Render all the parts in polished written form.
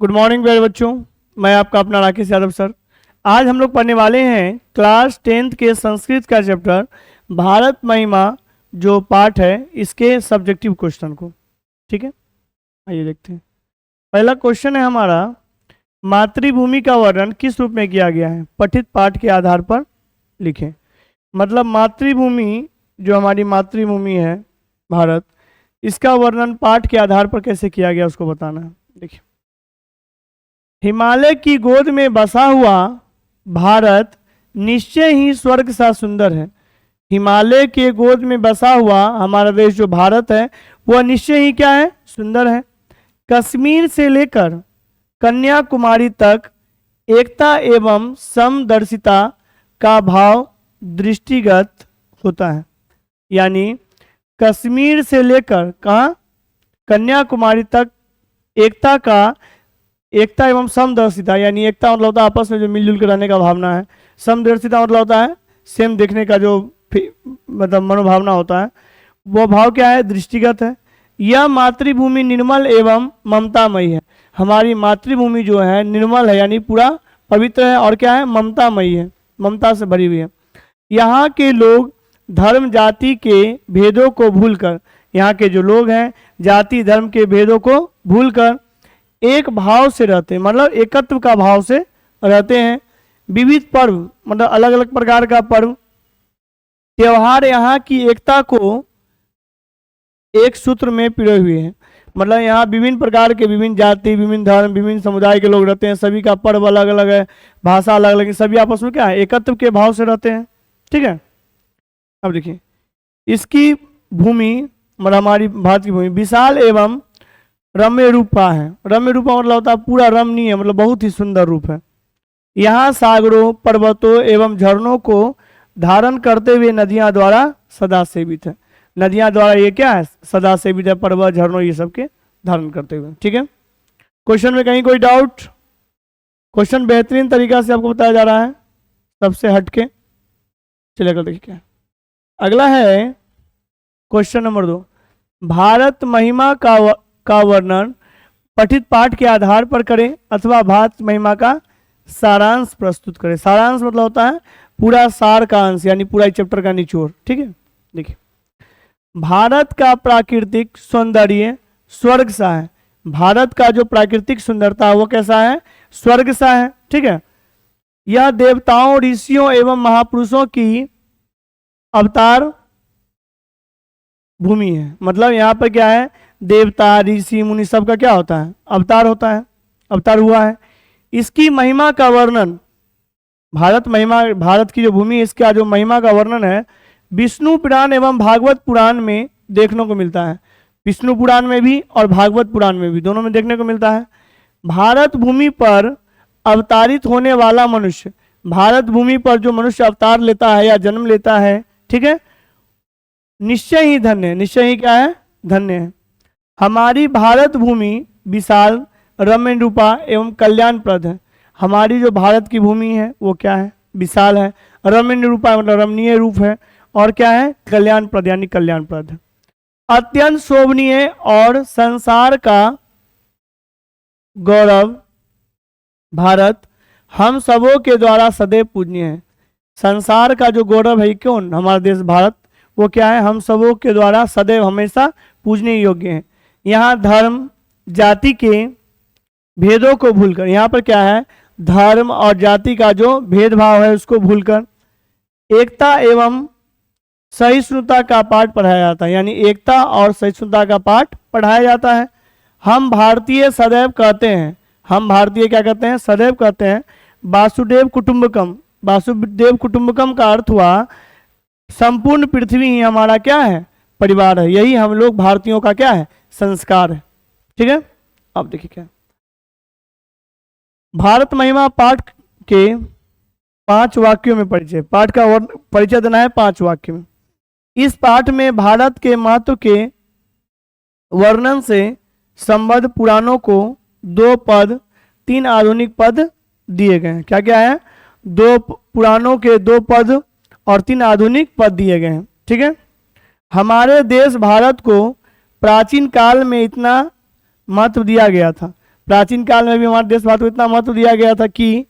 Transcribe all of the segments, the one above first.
Good morning मेरे बच्चों। मैं आपका अपना राकेश यादव सर। आज हम लोग पढ़ने वाले हैं क्लास 10th के संस्कृत का चैप्टर भारत महिमा जो पार्ट है इसके सब्जेक्टिव क्वेश्चन को। ठीक है, आइए देखते हैं। पहला क्वेश्चन है हमारा, मातृभूमि का वर्णन किस रूप में किया गया है? पठित पाठ के आधार पर लिखें। मतलब मातृभूमि जो हमारी मातृभूमि है भारत, इसका वर्णन पाठ के आधार पर कैसे किया गया उसको बताना है। देखिए, हिमालय की गोद में बसा हुआ भारत निश्चय ही स्वर्ग सा सुंदर है। हिमालय के गोद में बसा हुआ हमारा देश जो भारत है वह निश्चय ही क्या है? सुंदर है। कश्मीर से लेकर कन्याकुमारी तक एकता एवं समदर्शिता का भाव दृष्टिगत होता है। यानी कश्मीर से लेकर कहाँ? कन्याकुमारी तक एकता एवं समदर्शिता, यानी एकता मतलब होता है आपस में जो मिलजुल कर रहने का भावना है। समदर्शिता मतलब होता है सेम देखने का जो मतलब मनोभावना होता है, वो भाव क्या है? दृष्टिगत है। यह मातृभूमि निर्मल एवं ममतामयी है। हमारी मातृभूमि जो है निर्मल है, यानी पूरा पवित्र है, और क्या है? ममतामयी है, ममता से भरी हुई है। यहाँ के लोग धर्म जाति के भेदों को भूलकर, यहाँ के जो लोग हैं जाति धर्म के भेदों को भूलकर एक भाव से रहते हैं, मतलब एकत्व का भाव से रहते हैं। विविध पर्व मतलब अलग अलग प्रकार का पर्व त्योहार यहाँ की एकता को एक सूत्र में पिरोए हुए हैं। मतलब यहाँ विभिन्न प्रकार के, विभिन्न जाति, विभिन्न धर्म, विभिन्न समुदाय के लोग रहते हैं। सभी का पर्व अलग अलग है, भाषा अलग अलग है, सभी आपस में क्या है? एकत्व के भाव से रहते हैं। ठीक है, अब देखिए, इसकी भूमि मतलब हमारी भारत की भूमि विशाल एवं रम्य रूपा है। रम्य रूपा मतलब होता है पूरा रमणीय है, मतलब बहुत ही सुंदर रूप है। यहाँ सागरों, पर्वतों एवं झरनों को धारण करते हुए नदियां द्वारा सदा सेवित है। नदियां द्वारा ये क्या है? सदा सेवित है। पर्वत, झरनों ये सब के धारण करते हुए। ठीक है, क्वेश्चन में कहीं कोई डाउट? क्वेश्चन बेहतरीन तरीका से आपको बताया जा रहा है, सबसे हटके। चलिए अगला देखिए क्या है। अगला है क्वेश्चन नंबर 2, भारत महिमा का वर्णन पठित पाठ के आधार पर करें अथवा भारत महिमा का सारांश प्रस्तुत करें। सारांश मतलब होता है पूरा सार का अंश, यानी पूरा चैप्टर का निचोड़। ठीक है, देखिए, भारत का प्राकृतिक सौंदर्य स्वर्ग सा है। भारत का जो प्राकृतिक सुंदरता है वो कैसा है? स्वर्ग सा है। ठीक है, यह देवताओं, ऋषियों एवं महापुरुषों की अवतार भूमि है। मतलब यहाँ पर क्या है? देवता, ऋषि, मुनि सब का क्या होता है? अवतार होता है, अवतार हुआ है। इसकी महिमा का वर्णन, भारत की जो भूमि है इसका जो महिमा का वर्णन है विष्णु पुराण एवं भागवत पुराण में देखने को मिलता है। विष्णु पुराण में भी और भागवत पुराण में भी, दोनों में देखने को मिलता है। भारत भूमि पर अवतारित होने वाला मनुष्य, भारत भूमि पर जो मनुष्य अवतार लेता है या जन्म लेता है, ठीक है, निश्चय ही धन्य है। निश्चय ही क्या है? धन्य है। हमारी भारत भूमि विशाल, रम्य रूपा एवं कल्याणप्रद है। हमारी जो भारत की भूमि है वो क्या है? विशाल है, रम्य रूपा मतलब रमणीय रूप है, और क्या है? कल्याणप्रद यानी कल्याणप्रद है। अत्यंत शोभनीय और संसार का गौरव भारत हम सबों के द्वारा सदैव पूजनीय है। संसार का जो गौरव है कौन? हमारा देश भारत, वो क्या है? हम सबों के द्वारा सदैव हमेशा पूजनीय योग्य है। यहाँ धर्म जाति के भेदों को भूलकर, यहाँ पर क्या है? धर्म और जाति का जो भेदभाव है उसको भूलकर एकता एवं सहिष्णुता का पाठ पढ़ाया जाता है। यानी एकता और सहिष्णुता का पाठ पढ़ाया जाता है। हम भारतीय सदैव कहते हैं, हम भारतीय क्या कहते हैं? सदैव कहते हैं वासुदेव कुटुंबकम। वासुदेव कुटुंबकम का अर्थ हुआ संपूर्ण पृथ्वी ही हमारा क्या है? परिवार है। यही हम लोग भारतीयों का क्या है? संस्कार है। ठीक है, अब देखिए क्या, भारत महिमा पाठ के 5 वाक्यों में परिचय। पाठ का परिचय देना है 5 वाक्य में। इस पाठ में भारत के महत्व के वर्णन से संबद्ध पुराणों को 2 पद 3 आधुनिक पद दिए गए हैं। क्या क्या है? 2 पुराणों के 2 पद और 3 आधुनिक पद दिए गए हैं। ठीक है, हमारे देश भारत को प्राचीन काल में इतना महत्व दिया गया था। प्राचीन काल में भी हमारे देश भारत को इतना महत्व दिया गया था कि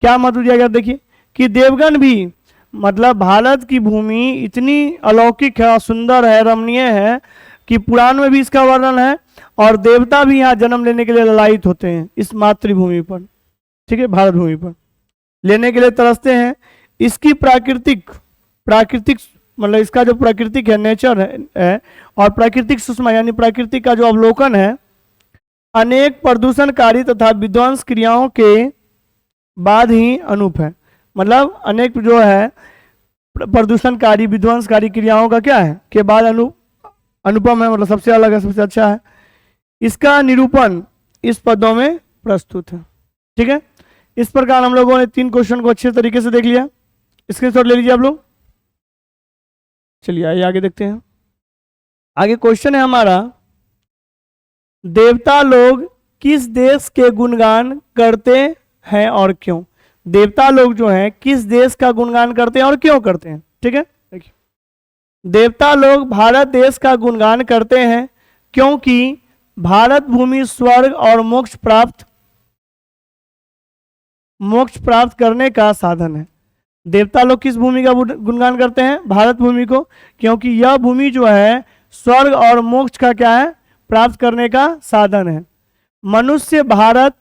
क्या महत्व दिया गया, देखिए कि देवगण भी, मतलब भारत की भूमि इतनी अलौकिक है, सुंदर है, रमणीय है कि पुराण में भी इसका वर्णन है, और देवता भी यहाँ जन्म लेने के लिए ललायित होते हैं इस मातृभूमि पर, ठीक है, भारत भूमि पर लेने के लिए तरसते हैं। इसकी प्राकृतिक मतलब इसका जो प्राकृतिक है, नेचर है और प्राकृतिक सुषमा यानी प्राकृतिक का जो अवलोकन है, अनेक प्रदूषणकारी तथा विध्वंस क्रियाओं के बाद ही अनूप है। मतलब अनेक जो है प्रदूषणकारी विध्वंसकारी क्रियाओं का क्या है के बाद अनुपम है, मतलब सबसे अलग है, सबसे अच्छा है। इसका निरूपण इस पदों में प्रस्तुत है, ठीक है। इस प्रकार हम लोगों ने 3 क्वेश्चन को अच्छे तरीके से देख लिया, स्क्रीनशॉट ले लीजिए आप लोग। चलिए आइए आगे देखते हैं। आगे क्वेश्चन है हमारा, देवता लोग किस देश के गुणगान करते हैं और क्यों? देवता लोग जो हैं किस देश का गुणगान करते हैं और क्यों करते हैं, ठीक है। देखिए, देवता लोग भारत देश का गुणगान करते हैं क्योंकि भारत भूमि स्वर्ग और मोक्ष प्राप्त करने का साधन है। देवता लोग किस भूमि का गुणगान करते हैं? भारत भूमि को, क्योंकि यह भूमि जो है स्वर्ग और मोक्ष का क्या है, प्राप्त करने का साधन है। मनुष्य भारत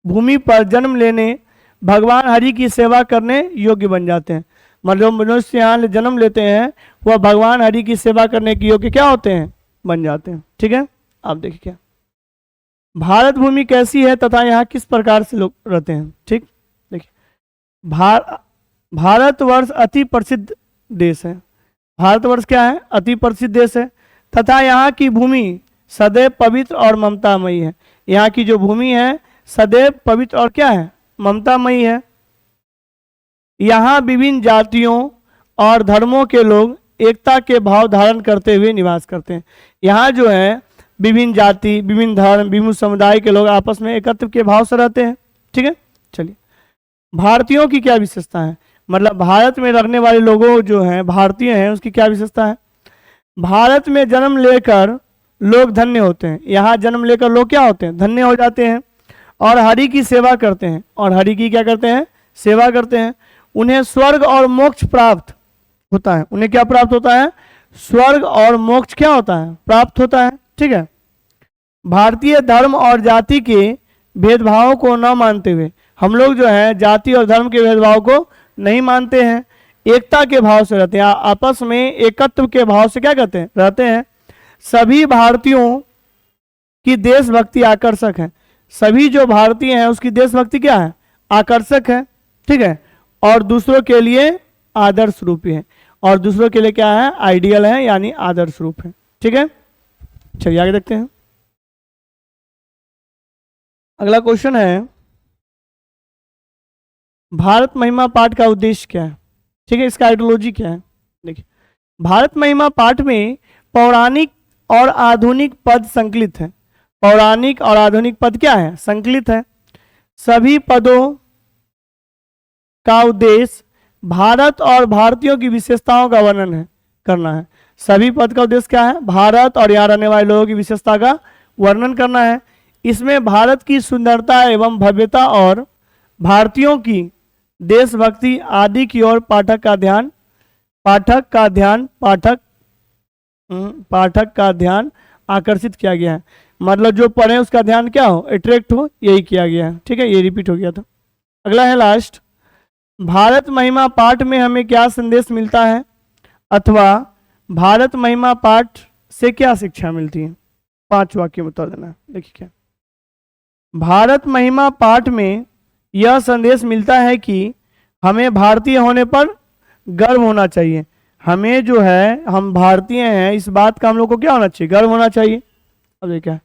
भूमि पर जन्म लेने भगवान हरि की सेवा करने योग्य बन जाते हैं। मतलब मनुष्य यहाँ जन्म लेते हैं वह भगवान हरि की सेवा करने के योग्य क्या होते हैं, बन जाते हैं, ठीक है। आप देखिए क्या भारत भूमि कैसी है तथा यहाँ किस प्रकार से लोग रहते हैं, ठीक। देखिए भारतवर्ष अति प्रसिद्ध देश है। भारतवर्ष क्या है, अति प्रसिद्ध देश है तथा यहाँ की भूमि सदैव पवित्र और ममतामयी है। यहाँ की जो भूमि है सदैव पवित्र और क्या है, ममतामयी है। यहाँ विभिन्न जातियों और धर्मों के लोग एकता के भाव धारण करते हुए निवास करते हैं। यहाँ जो है विभिन्न जाति, विभिन्न धर्म, विभिन्न समुदाय के लोग आपस में एकत्व के भाव से रहते हैं, ठीक है। चलिए भारतीयों की क्या विशेषता है, मतलब भारत में रहने वाले लोगों जो हैं भारतीय हैं उसकी क्या विशेषता है? भारत में जन्म लेकर लोग धन्य होते हैं। यहाँ जन्म लेकर लोग क्या होते हैं, धन्य हो जाते हैं और हरि की सेवा करते हैं। और हरि की क्या करते हैं, सेवा करते हैं। उन्हें स्वर्ग और मोक्ष प्राप्त होता है। उन्हें क्या प्राप्त होता है, स्वर्ग और मोक्ष क्या होता है, प्राप्त होता है, ठीक है। भारतीय धर्म और जाति के भेदभावों को न मानते हुए हम लोग जो है जाति और धर्म के भेदभाव को नहीं मानते हैं, एकता के भाव से रहते हैं, आपस में एकत्व के भाव से क्या करते हैं, रहते हैं। सभी भारतीयों की देशभक्ति आकर्षक है। सभी जो भारतीय हैं उसकी देशभक्ति क्या है, आकर्षक है, ठीक है। और दूसरों के लिए आदर्श रूपी है। और दूसरों के लिए क्या है, आइडियल है यानी आदर्श रूप है, ठीक है। चलिए आगे देखते हैं। अगला क्वेश्चन है, भारत महिमा पाठ का उद्देश्य क्या है, ठीक है, इसका आइडियोलॉजी क्या है। देखिए भारत महिमा पाठ में पौराणिक और आधुनिक पद संकलित है। पौराणिक और आधुनिक पद क्या है, संकलित है। सभी पदों का उद्देश्य भारत और भारतीयों की विशेषताओं का वर्णन है, करना है। सभी पद का उद्देश्य क्या है, भारत और यहाँ रहने वाले लोगों की विशेषता का वर्णन करना है। इसमें भारत की सुंदरता एवं भव्यता और भारतीयों की देशभक्ति आदि की ओर पाठक का ध्यान आकर्षित किया गया है। मतलब जो पढ़े उसका ध्यान क्या हो, अट्रैक्ट हो, यही किया गया है, ठीक है। ये रिपीट हो गया था। अगला है लास्ट, भारत महिमा पाठ में हमें क्या संदेश मिलता है अथवा भारत महिमा पाठ से क्या शिक्षा मिलती है। 5 वाक्य बता देना। देखिए क्या भारत महिमा पाठ में यह संदेश मिलता है कि हमें भारतीय होने पर गर्व होना चाहिए। हमें जो है हम भारतीय हैं इस बात का हम लोग को क्या होना चाहिए, गर्व होना चाहिए। अब देखिए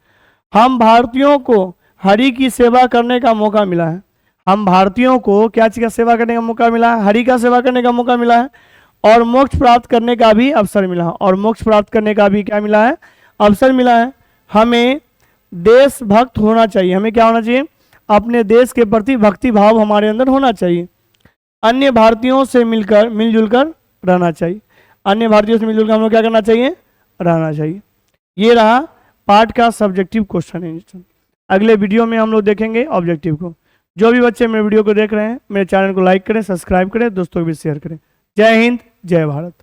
हम भारतीयों को हरि की सेवा करने का मौका मिला है। हम भारतीयों को क्या चीज़ का सेवा करने का मौका मिला है, हरि का सेवा करने का मौका मिला है और मोक्ष प्राप्त करने का भी अवसर मिला है। और मोक्ष प्राप्त करने का भी क्या मिला है, अवसर मिला है। हमें देशभक्त होना चाहिए। हमें क्या होना चाहिए, अपने देश के प्रति भक्ति भाव हमारे अंदर होना चाहिए। अन्य भारतीयों से मिलजुल कर रहना चाहिए। अन्य भारतीयों से मिलजुल कर हम लोग क्या करना चाहिए, रहना चाहिए। ये रहा पाठ का सब्जेक्टिव क्वेश्चन है। अगले वीडियो में हम लोग देखेंगे ऑब्जेक्टिव को। जो भी बच्चे मेरे वीडियो को देख रहे हैं, मेरे चैनल को लाइक करें, सब्सक्राइब करें, दोस्तों को भी शेयर करें। जय हिंद, जय भारत।